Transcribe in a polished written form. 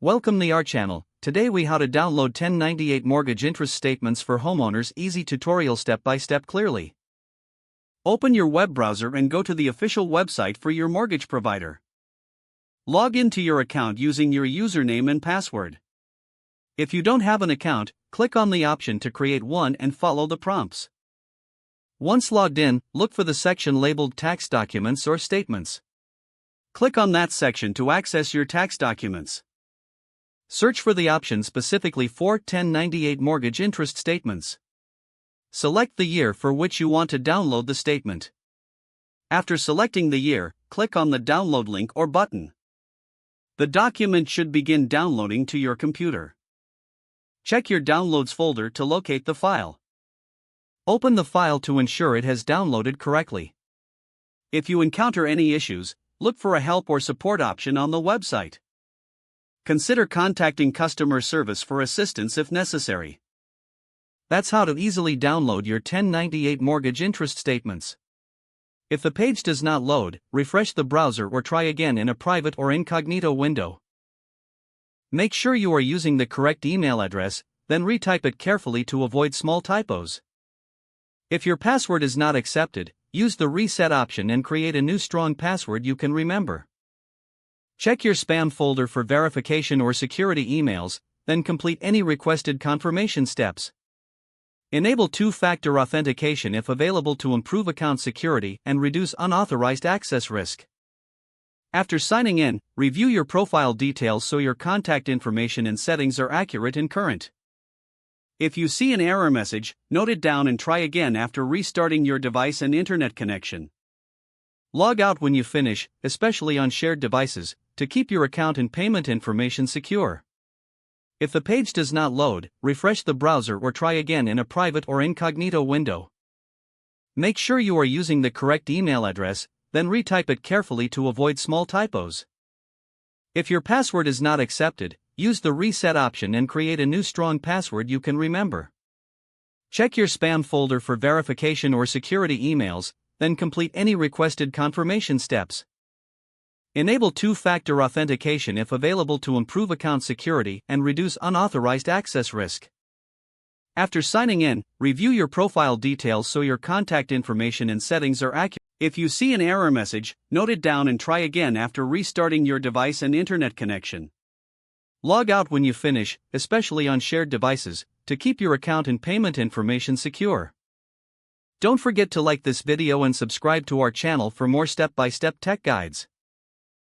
Welcome to our channel. Today we how to download 1098 mortgage interest statements for homeowners. Easy tutorial step by step clearly. Open your web browser and go to the official website for your mortgage provider. Log into your account using your username and password. If you don't have an account, click on the option to create one and follow the prompts. Once logged in, look for the section labeled Tax Documents or Statements. Click on that section to access your tax documents. Search for the option specifically for 1098 mortgage interest statements. Select the year for which you want to download the statement. After selecting the year, click on the download link or button. The document should begin downloading to your computer. Check your downloads folder to locate the file. Open the file to ensure it has downloaded correctly. If you encounter any issues, look for a help or support option on the website. Consider contacting customer service for assistance if necessary. That's how to easily download your 1098 mortgage interest statements. If the page does not load, refresh the browser or try again in a private or incognito window. Make sure you are using the correct email address, then retype it carefully to avoid small typos. If your password is not accepted, use the reset option and create a new strong password you can remember. Check your spam folder for verification or security emails, then complete any requested confirmation steps. Enable two-factor authentication if available to improve account security and reduce unauthorized access risk. After signing in, review your profile details so your contact information and settings are accurate and current. If you see an error message, note it down and try again after restarting your device and internet connection. Log out when you finish, especially on shared devices, to keep your account and payment information secure. If the page does not load, refresh the browser or try again in a private or incognito window. Make sure you are using the correct email address, then retype it carefully to avoid small typos. If your password is not accepted, use the reset option and create a new strong password you can remember. Check your spam folder for verification or security emails, then complete any requested confirmation steps. Enable two-factor authentication if available to improve account security and reduce unauthorized access risk. After signing in, review your profile details so your contact information and settings are accurate. If you see an error message, note it down and try again after restarting your device and internet connection. Log out when you finish, especially on shared devices, to keep your account and payment information secure. Don't forget to like this video and subscribe to our channel for more step-by-step tech guides.